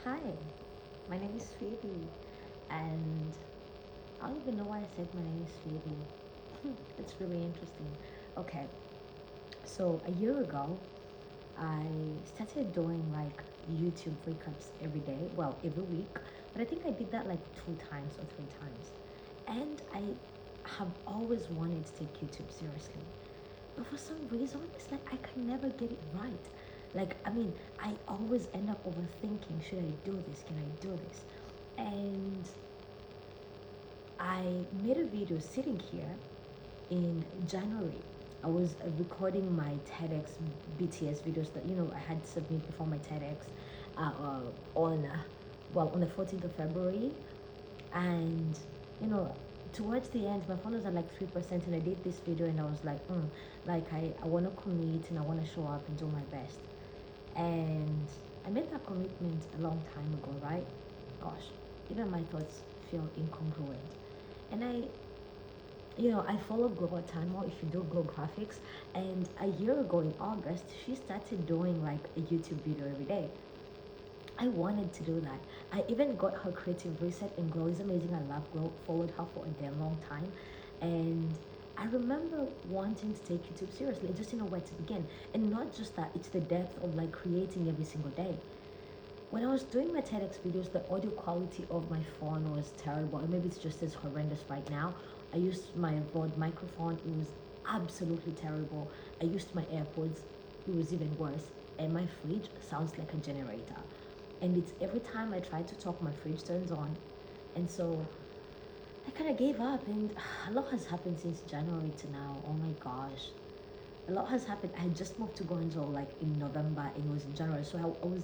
Hi, my name is Sweetie, and I don't even know why I said my name is Sweetie. It's really interesting. Okay, so a year ago, I started doing like YouTube recaps every day, well, every week, but I think I did that like 2 times or 3 times. And I have always wanted to take YouTube seriously. But for some reason, it's like I can never get it right. I always end up overthinking, should I do this? Can I do this? And I made a video sitting here in January. I was recording my TEDx BTS videos that I had submitted before my TEDx on on the 14th of February, and you know towards the end my phone was at like 3%, and I did this video and I was like, I want to commit and I want to show up and do my best. And I made that commitment a long time ago, right? Gosh, even my thoughts feel incongruent. And I follow Global Tanmo, if you do Glow Graphics, and a year ago in August, she started doing like a YouTube video every day. I wanted to do that. I even got her creative reset, and Glow is amazing. I love Glow, followed her for a damn long time. And I remember wanting to take YouTube seriously. I just didn't know where to begin. And not just that, it's the depth of like creating every single day. When I was doing my TEDx videos, the audio quality of my phone was terrible, and maybe it's just as horrendous right now. I used my Rode microphone, it was absolutely terrible. I used my AirPods, it was even worse. And my fridge sounds like a generator. And it's every time I try to talk, my fridge turns on. And so I kind of gave up, and a lot has happened since January to now. Oh my gosh. A lot has happened. I had just moved to Guangzhou like in November, and it was in January. So I was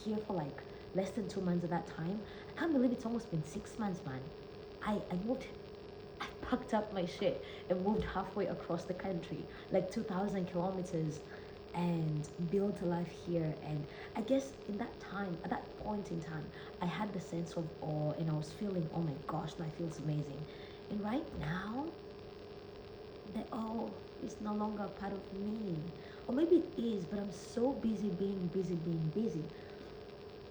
here for like less than 2 months at that time. I can't believe it's almost been 6 months, man. I moved, I packed up my shit and moved halfway across the country, like 2,000 kilometers, and built a life here. And I guess in that time, at that point in time, I had the sense of awe, and I was feeling, oh my gosh, life feels amazing. And right now, that is no longer a part of me. Or maybe it is, but I'm so busy being busy, being busy.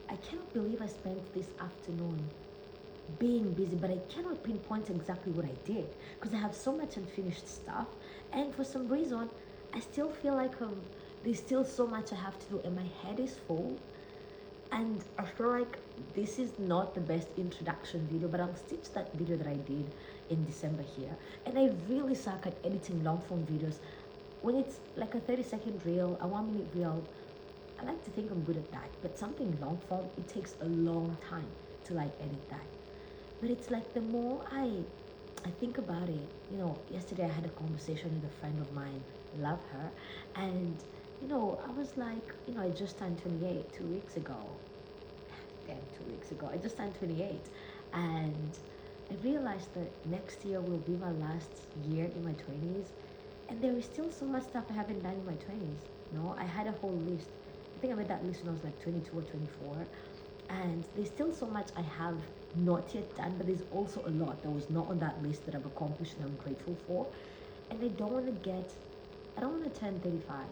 I cannot believe I spent this afternoon being busy, but I cannot pinpoint exactly what I did because I have so much unfinished stuff, and for some reason, I still feel like there's still so much I have to do, and my head is full. And I feel like this is not the best introduction video, but I'll stitch that video that I did in December here. And I really suck at editing long form videos. When it's like a 30-second reel, a 1 minute reel, I like to think I'm good at that. But something long form, it takes a long time to like edit that. But it's like the more I think about it, yesterday I had a conversation with a friend of mine, love her, and I was like, I just turned 28 2 weeks ago. Damn, 2 weeks ago. I just turned 28, and I realized that next year will be my last year in my 20s, and there is still so much stuff I haven't done in my 20s. I had a whole list. I think I made that list when I was like 22 or 24, and there's still so much I have not yet done, but there's also a lot that was not on that list that I've accomplished and I'm grateful for. And I don't want to turn 35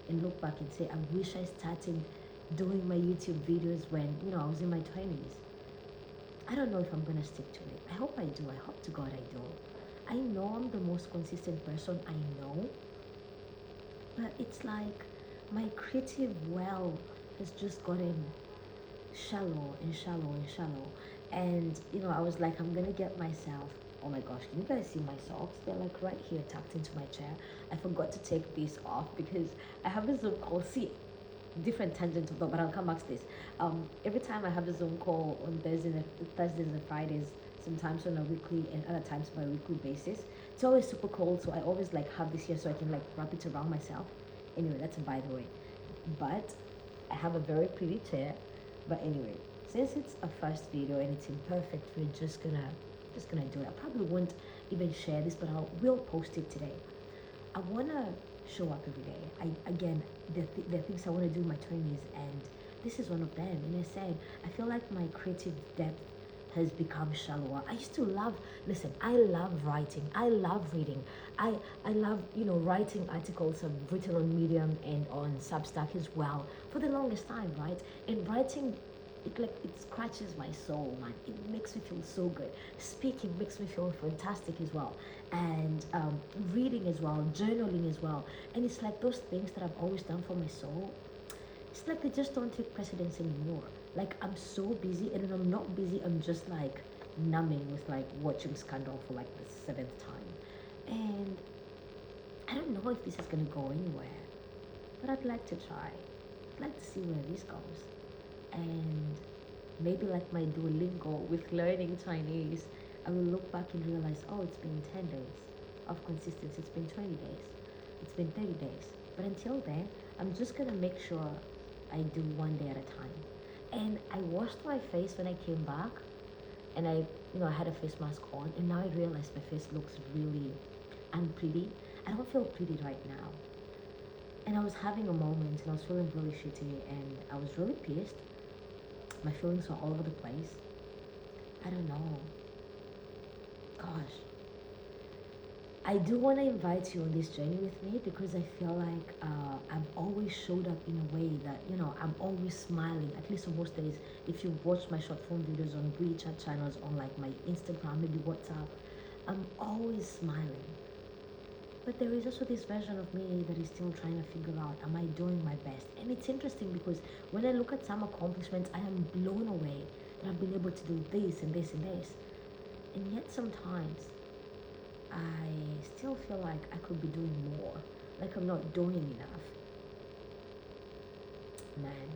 and look back and say, I wish I started doing my YouTube videos when, I was in my 20s. I don't know if I'm going to stick to it. I hope I do. I hope to God I do. I know I'm the most consistent person I know, but it's like my creative well has just gotten shallow and shallow and shallow. And I was like, I'm gonna get myself. Oh my gosh, can you guys see my socks? They're like right here tucked into my chair. I forgot to take these off because I have a Zoom call. See, different tangent of that, but I'll come back to this. Every time I have a Zoom call on Thursdays and Fridays, sometimes on a weekly and other times on a weekly basis. It's always super cold, so I always like have this here so I can like wrap it around myself. Anyway, that's a by the way. But I have a very pretty chair. But anyway, since it's a first video and it's imperfect, we're just gonna do it. I probably won't even share this, but I will post it today. I wanna show up every day. There are things I wanna do in my 20s, and this is one of them. And I said, I feel like my creative depth has become shallower. I used to listen, I love writing. I love reading. I love, writing articles. I've written on Medium and on Substack as well for the longest time, right? And writing it scratches my soul, man. It makes me feel so good. Speaking makes me feel fantastic as well, and reading as well, journaling as well, and it's like those things that I've always done for my soul. It's like they just don't take precedence anymore. Like I'm so busy, and when I'm not busy, I'm just like numbing with like watching Scandal for like the seventh time, and I don't know if this is gonna go anywhere, but I'd like to try. I'd like to see where this goes. And maybe like my Duolingo with learning Chinese, I will look back and realize, oh, it's been 10 days of consistency, it's been 20 days, it's been 30 days. But until then, I'm just gonna make sure I do one day at a time. And I washed my face when I came back, and I had a face mask on, and now I realize my face looks really unpretty. I don't feel pretty right now. And I was having a moment, and I was feeling really shitty, and I was really pissed. My feelings were all over the place. I don't know. Gosh. I do want to invite you on this journey with me because I feel like I've always showed up in a way that, I'm always smiling, at least on most days. If you watch my short form videos on WeChat channels, on like my Instagram, maybe WhatsApp, I'm always smiling. But there is also this version of me that is still trying to figure out, am I doing my best? And it's interesting because when I look at some accomplishments, I am blown away that I've been able to do this and this and this. And yet sometimes I still feel like I could be doing more, like I'm not doing enough. Man,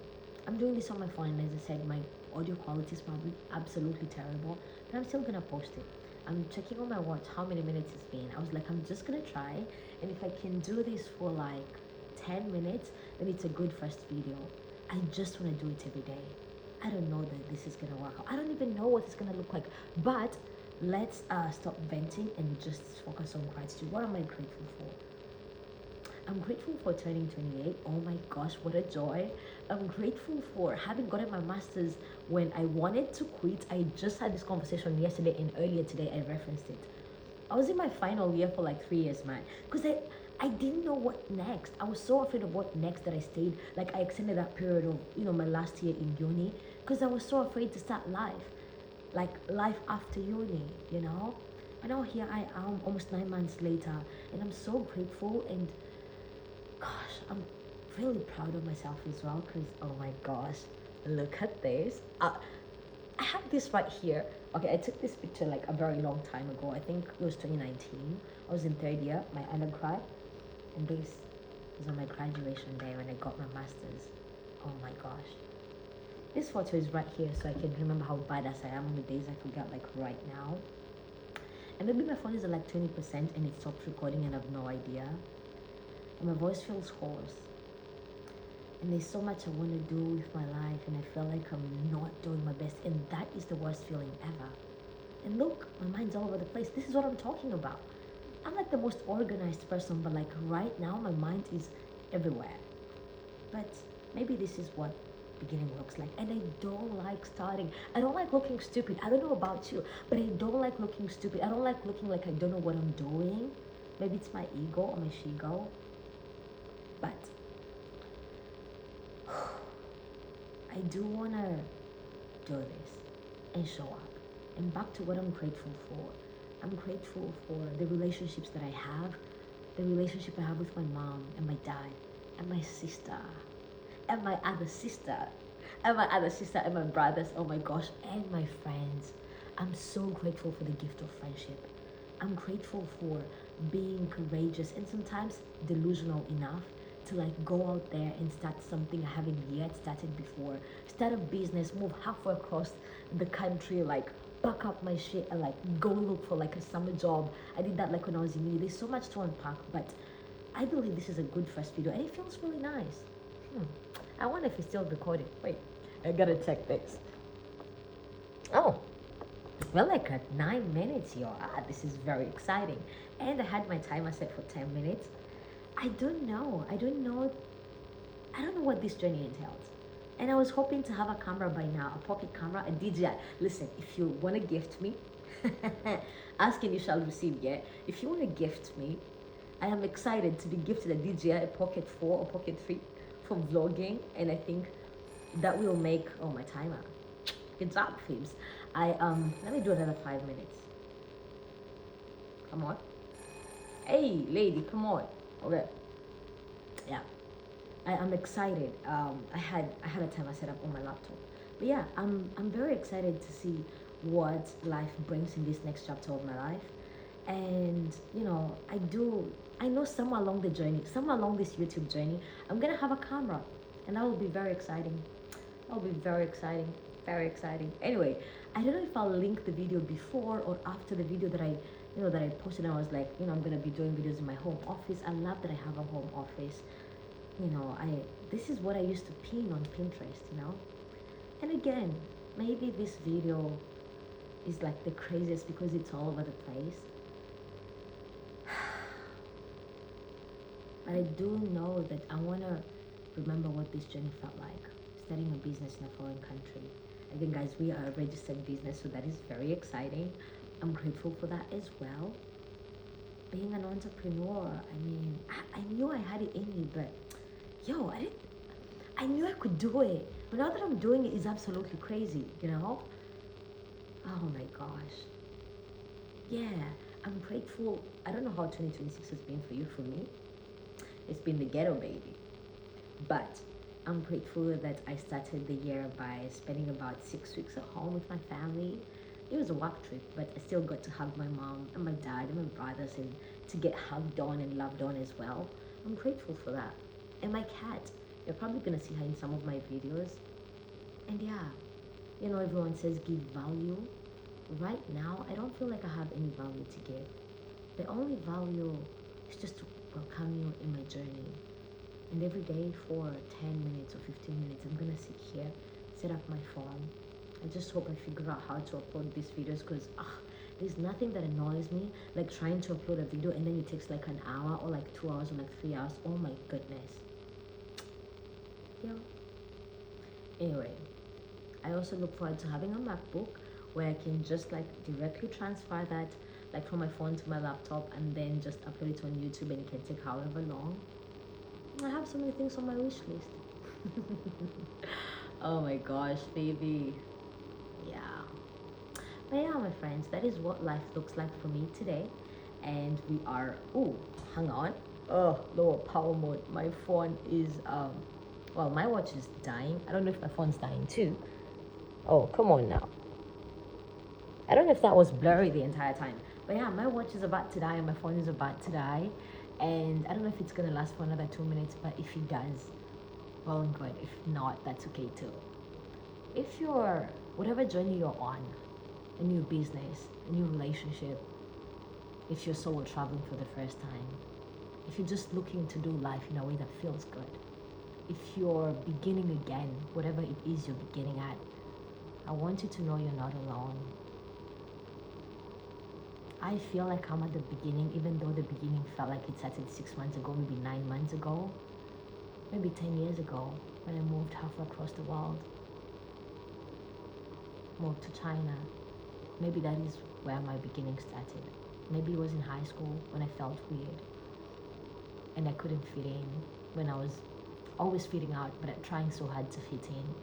I'm doing this on my phone, and as I said, my audio quality is probably absolutely terrible, but I'm still gonna post it. I'm checking on my watch how many minutes it's been. I was like, I'm just gonna try, and if I can do this for like 10 minutes, then it's a good first video. I just wanna do it every day. I don't know that this is gonna work out. I don't even know what it's gonna look like, but let's stop venting and just focus on gratitude. What am I grateful for? I'm grateful for turning 28. Oh my gosh, what a joy. I'm grateful for having gotten my master's when I wanted to quit. I just had this conversation yesterday, and earlier today I referenced it. I was in my final year for like 3 years, man, because I didn't know what next. I was so afraid of what next that I stayed. Like I extended that period of, my last year in uni because I was so afraid to start life. Like life after uni. And now here I am almost 9 months later, and I'm so grateful, and gosh, I'm really proud of myself as well because, oh my gosh, look at this. I have this right here. Okay, I took this picture like a very long time ago. I think it was 2019. I was in third year, my undergrad, and this was on my graduation day when I got my master's. Oh my gosh. This photo is right here so I can remember how badass I am on the days I forget, like right now. And maybe my phone is at like 20% and it stopped recording and I have no idea. And my voice feels hoarse. And there's so much I want to do with my life, and I feel like I'm not doing my best, and that is the worst feeling ever. And look, my mind's all over the place. This is what I'm talking about. I'm like the most organized person, but like right now, my mind is everywhere. But maybe this is what beginning looks like. And I don't like starting. I don't like looking stupid. I don't know about you, but I don't like looking stupid. I don't like looking like I don't know what I'm doing. Maybe it's my ego or my shigo. But I do want to do this and show up. And back to what I'm grateful for. I'm grateful for the relationships that I have, the relationship I have with my mom and my dad and my sister and my other sister and my other sister and my brothers, oh my gosh, and my friends. I'm so grateful for the gift of friendship. I'm grateful for being courageous and sometimes delusional enough to like go out there and start something I haven't yet started before. Start a business, move halfway across the country, like pack up my shit and like go look for like a summer job. I did that like when I was in uni. There's so much to unpack, but I believe this is a good first video and it feels really nice. I wonder if it's still recording. Wait, I gotta check this. Oh, well, like at 9 minutes, yo. This is very exciting. And I had my timer set for 10 minutes. I don't know what this journey entails. And I was hoping to have a camera by now, a pocket camera, a DJI. Listen, if you want to gift me, ask and you shall receive, yeah? If you want to gift me, I am excited to be gifted a DJI Pocket 4 or Pocket 3 for vlogging. And I think That will make, oh, my timer. Good job, Phoebes. Let me do another 5 minutes. Come on. Hey, lady, come on. Okay. Yeah. I'm excited. I had a timer set up on my laptop. But yeah, I'm very excited to see what life brings in this next chapter of my life. And I know somewhere along the journey, somewhere along this YouTube journey, I'm gonna have a camera. And that will be very exciting. That will be very exciting. Very exciting. Anyway, I don't know if I'll link the video before or after the video that I posted. And I was like, I'm gonna be doing videos in my home office. I love that I have a home office. I this is what I used to pin on Pinterest. And again, maybe this video is like the craziest because it's all over the place. But I do know that I want to remember what this journey felt like, starting a business in a foreign country. Again, guys, we are a registered business, so that is very exciting. I'm grateful for that as well. Being an entrepreneur, I knew I had it in me, but yo, I knew I could do it. But now that I'm doing it is absolutely crazy. Oh my gosh. Yeah, I'm grateful. I don't know how 2026 has been for you. For me, it's been the ghetto, baby. But I'm grateful that I started the year by spending about 6 weeks at home with my family. It was a work trip, but I still got to hug my mom and my dad and my brothers and to get hugged on and loved on as well. I'm grateful for that. And my cat, you're probably gonna see her in some of my videos. And yeah, everyone says give value. Right now, I don't feel like I have any value to give. The only value is just to welcome you in my journey. And every day for 10 minutes or 15 minutes, I'm gonna sit here, set up my phone. I just hope I figure out how to upload these videos because there's nothing that annoys me like trying to upload a video and then it takes like an hour or like 2 hours or like 3 hours. Oh my goodness. Yeah. Anyway, I also look forward to having a MacBook where I can just like directly transfer that like from my phone to my laptop and then just upload it on YouTube and it can take however long. I have so many things on my wish list. Oh my gosh, baby. Yeah. But yeah, my friends, that is what life looks like for me today. And we are, oh, hang on. Oh, lower power mode. My phone is, well, my watch is dying. I don't know if my phone's dying too. Oh, come on now. I don't know if that was blurry the entire time. But yeah, my watch is about to die and my phone is about to die. And I don't know if it's gonna last for another 2 minutes, but if it does, well and good. If not, that's okay too. If you're, whatever journey you're on, a new business, a new relationship, if you're solo traveling for the first time, if you're just looking to do life in a way that feels good, if you're beginning again, whatever it is you're beginning at, I want you to know you're not alone. I feel like I'm at the beginning, even though the beginning felt like it started 6 months ago, maybe 9 months ago, maybe 10 years ago, when I moved halfway across the world, moved to China. Maybe that is where my beginning started. Maybe it was in high school when I felt weird and I couldn't fit in, when I was always fitting out but trying so hard to fit in.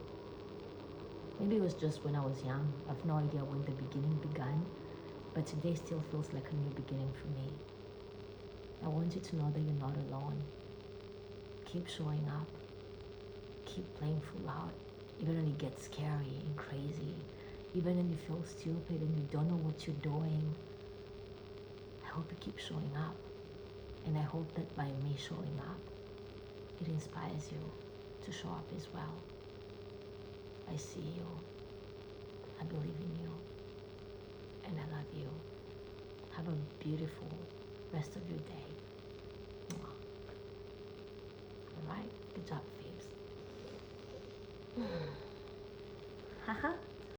Maybe it was just when I was young. I have no idea when the beginning began, but today still feels like a new beginning for me. I want you to know that you're not alone. Keep showing up. Keep playing full out, even when it gets scary and crazy, even when you feel stupid and you don't know what you're doing. I hope you keep showing up. And I hope that by me showing up, it inspires you to show up as well. I see you. I believe in you. And I love you. Have a beautiful rest of your day. Alright? Good job, babes. Haha.